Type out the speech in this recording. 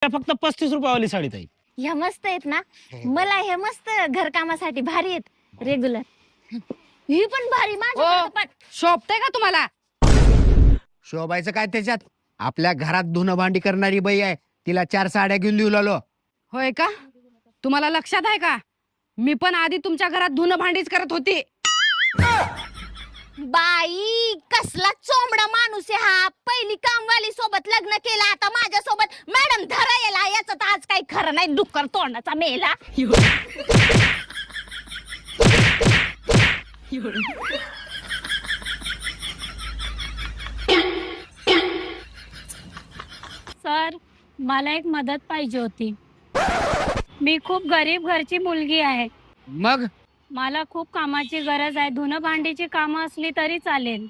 फक्त 35 रुपयावाली साडी ताई. ह्या मस्त आहेत ना, मला हे मस्त घरकामासाठी भारी आहेत रेग्युलर. ही पण भारी माझ्या पण. शोभतंय का तुम्हाला? शोभायचं काय त्याच्यात? आपल्या घरात धुणं भांडी करणारी बाई आहे, तिला 4 साड्या घेऊन देऊ लागलो. होय का? तुम्हाला लक्षात आहे का, मी पण आधी तुमच्या घरात धुणं भांडीच करत होती. बाई कसला चोमडा माणूस आहे हा. पहिली कामवाली सोबत लग्न केलं, आता माझ्या सोबत. मॅडम धरा याला, याचं तर आज काही खरं नाही. डुक्कर तोंडाचा मेला. सर, मला एक मदत पाहिजे होती. मी खूप गरीब घरची मुलगी आहे. मग मला खूप कामाची गरज आहे. धुणं भांडीची कामं असली तरी चालेल.